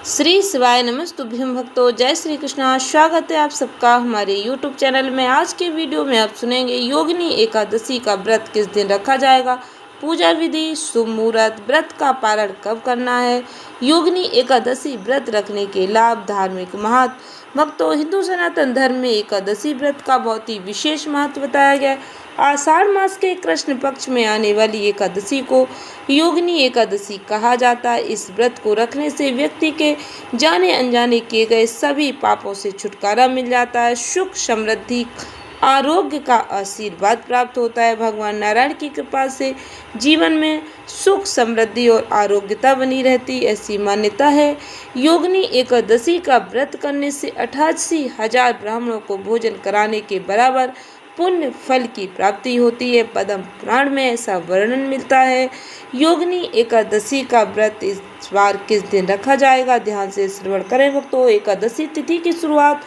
श्री शिवाय नमस्तुभ्यं भक्तों, जय श्री कृष्णा। स्वागत है आप सबका हमारे यूट्यूब चैनल में। आज के वीडियो में आप सुनेंगे योगिनी एकादशी का व्रत किस दिन रखा जाएगा, पूजा विधि, शुभ मुहूर्त, व्रत का पारण कब करना है, योगिनी एकादशी व्रत रखने के लाभ, धार्मिक महत्व। भक्तों, हिंदू सनातन धर्म में एकादशी व्रत का बहुत ही विशेष महत्व बताया गया है। आषाढ़ मास के कृष्ण पक्ष में आने वाली एकादशी को योगिनी एकादशी कहा जाता है। इस व्रत को रखने से व्यक्ति के जाने अनजाने किए गए सभी पापों से छुटकारा मिल जाता है, सुख समृद्धि आरोग्य का आशीर्वाद प्राप्त होता है। भगवान नारायण की कृपा से जीवन में सुख समृद्धि और आरोग्यता बनी रहती, ऐसी मान्यता है। योगिनी एकादशी का व्रत करने से 88,000 ब्राह्मणों को भोजन कराने के बराबर पुण्य फल की प्राप्ति होती है। पद्म पुराण में ऐसा वर्णन मिलता है। योगिनी एकादशी का व्रत इस बार किस दिन रखा जाएगा, ध्यान से श्रवण करें भक्तों। एकादशी तिथि की शुरुआत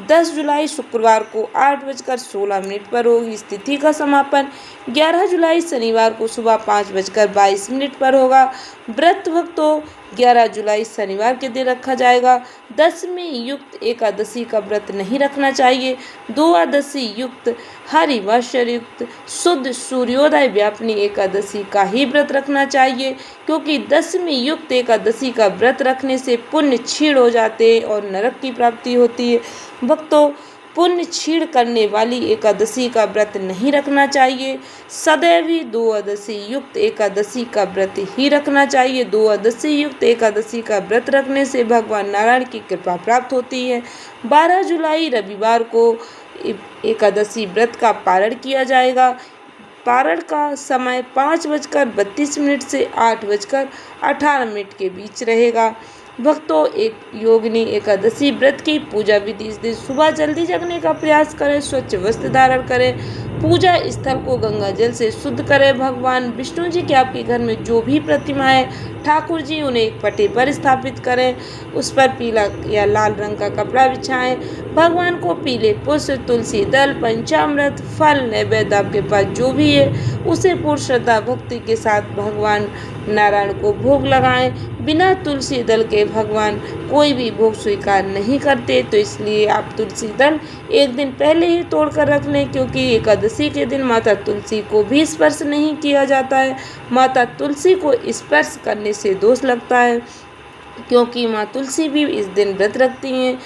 10 जुलाई शुक्रवार को 8:16 पर होगी। इस तिथि का समापन 11 जुलाई शनिवार को सुबह 5:22 पर होगा। व्रत भक्तों 11 जुलाई शनिवार के दिन रखा जाएगा। दशमी युक्त एकादशी का व्रत नहीं रखना चाहिए। द्वादशी युक्त हरिवासर युक्त शुद्ध सूर्योदय व्यापिनी एकादशी का ही व्रत रखना चाहिए, क्योंकि दशमी युक्त एकादशी का व्रत रखने से पुण्य क्षीण हो जाते हैं और नरक की प्राप्ति होती है। भक्तों, पुण्य क्षीण करने वाली एकादशी का व्रत नहीं रखना चाहिए। सदैव ही द्वादशी युक्त एकादशी का व्रत ही रखना चाहिए। द्वादशी युक्त एकादशी का व्रत रखने से भगवान नारायण की कृपा प्राप्त होती है। 12 जुलाई रविवार को एकादशी व्रत का पारण किया जाएगा। पारण का समय 5:32 से 8:18 के बीच रहेगा। भक्तों, एक योगिनी एकादशी व्रत की पूजा विधि। इस दिन सुबह जल्दी जगने का प्रयास करें, स्वच्छ वस्त्र धारण करें, पूजा स्थल को गंगा जल से शुद्ध करें। भगवान विष्णु जी के आपके घर में जो भी प्रतिमाएं ठाकुर जी, उन्हें एक पटे पर स्थापित करें, उस पर पीला या लाल रंग का कपड़ा बिछाएं। भगवान को पीले पुष्प, तुलसी दल, पंचामृत, फल, नैवेद्य आपके पास जो भी है उसे पूर्ण श्रद्धा भक्ति के साथ भगवान नारायण को भोग लगाएं। बिना तुलसी दल के भगवान कोई भी भोग स्वीकार नहीं करते, तो इसलिए आप तुलसी दल एक दिन पहले ही तोड़कर रख लें, क्योंकि एकादशी के दिन माता तुलसी को भी स्पर्श नहीं किया जाता है। माता तुलसी को स्पर्श करने से दोष लगता है, क्योंकि माँ तुलसी भी इस दिन व्रत रखती हैं।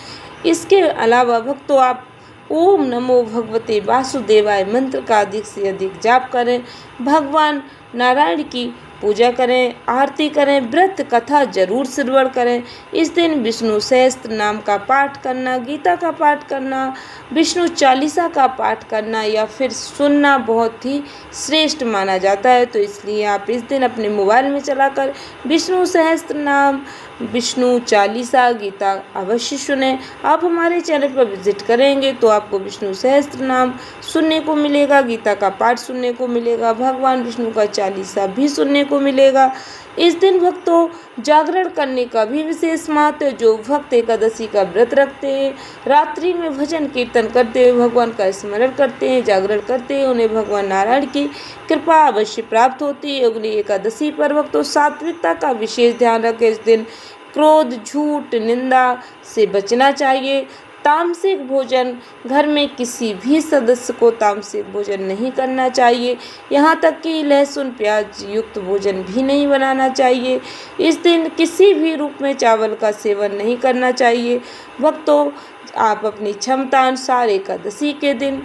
इसके अलावा भक्तों, आप ओम नमो भगवते वासुदेवाय मंत्र का अधिक से अधिक जाप करें, भगवान नारायण की पूजा करें, आरती करें, व्रत कथा जरूर श्रवण करें। इस दिन विष्णु सहस्त्र नाम का पाठ करना, गीता का पाठ करना, विष्णु चालीसा का पाठ करना या फिर सुनना बहुत ही श्रेष्ठ माना जाता है। तो इसलिए आप इस दिन अपने मोबाइल में चलाकर विष्णु सहस्त्र नाम, विष्णु चालीसा, गीता अवश्य सुने। आप हमारे चैनल पर विजिट करेंगे तो आपको विष्णु सहस्त्र नाम सुनने को मिलेगा, गीता का पाठ सुनने को मिलेगा, भगवान विष्णु का चालीसा भी सुनने को मिलेगा। इस दिन भक्तों जागरण करने का भी विशेष महत्व है। जो भक्त एकादशी का व्रत रखते हैं, रात्रि में भजन कीर्तन करते हुए भगवान का स्मरण करते हैं, जागरण करते हैं, उन्हें भगवान नारायण की कृपा अवश्य प्राप्त होती है। योगिनी एकादशी पर भक्तों सात्विकता का विशेष ध्यान रखें। इस दिन क्रोध, झूठ, निंदा से बचना चाहिए। तामसिक भोजन, घर में किसी भी सदस्य को तामसिक भोजन नहीं करना चाहिए, यहाँ तक कि लहसुन प्याज युक्त भोजन भी नहीं बनाना चाहिए। इस दिन किसी भी रूप में चावल का सेवन नहीं करना चाहिए। भक्तों, आप अपनी क्षमता अनुसार एकादशी के दिन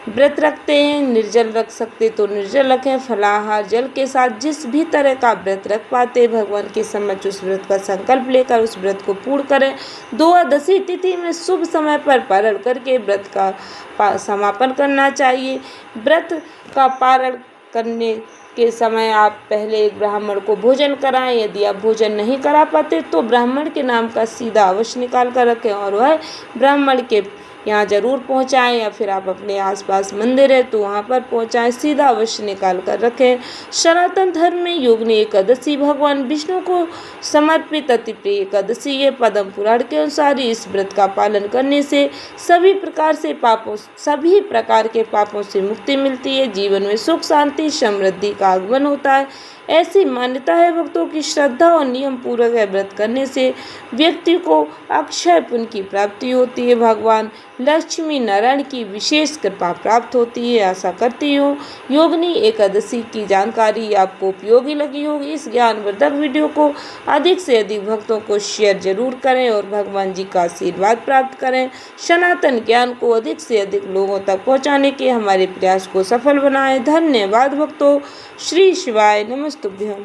व्रत रखते हैं, निर्जल रख सकते तो निर्जल रखें, फलाहार जल के साथ जिस भी तरह का व्रत रख पाते भगवान के समक्ष उस व्रत का संकल्प लेकर उस व्रत को पूर्ण करें। द्वादशी तिथि में शुभ समय पर पारण करके व्रत का समापन करना चाहिए। व्रत का पारण करने के समय आप पहले एक ब्राह्मण को भोजन कराएं। यदि आप भोजन नहीं करा पाते तो ब्राह्मण के नाम का सीधा अवश्य निकाल कर रखें और वह ब्राह्मण के यहाँ जरूर पहुँचाएं, या फिर आप अपने आसपास मंदिर है तो वहाँ पर पहुँचाएं, सीधा अवश्य निकाल कर रखें। सनातन धर्म में योगिनी एकादशी भगवान विष्णु को समर्पित अति प्रिय एकादशी है। पद्म पुराण के अनुसार इस व्रत का पालन करने से सभी प्रकार के पापों से मुक्ति मिलती है, जीवन में सुख शांति समृद्धि का आगमन होता है। ऐसी मान्यता है भक्तों की श्रद्धा और नियम पूर्वक यह व्रत करने से व्यक्ति को अक्षय पुण्य की प्राप्ति होती है। भगवान लक्ष्मी नारायण की विशेष कृपा प्राप्त होती है। आशा करती हूँ योगिनी एकादशी की जानकारी आपको उपयोगी लगी होगी। इस ज्ञानवर्धक वीडियो को अधिक से अधिक भक्तों को शेयर जरूर करें और भगवान जी का आशीर्वाद प्राप्त करें। सनातन ज्ञान को अधिक से अधिक लोगों तक पहुंचाने के हमारे प्रयास को सफल बनाएं। धन्यवाद भक्तों। श्री शिवाय नमस्तुभ्यं।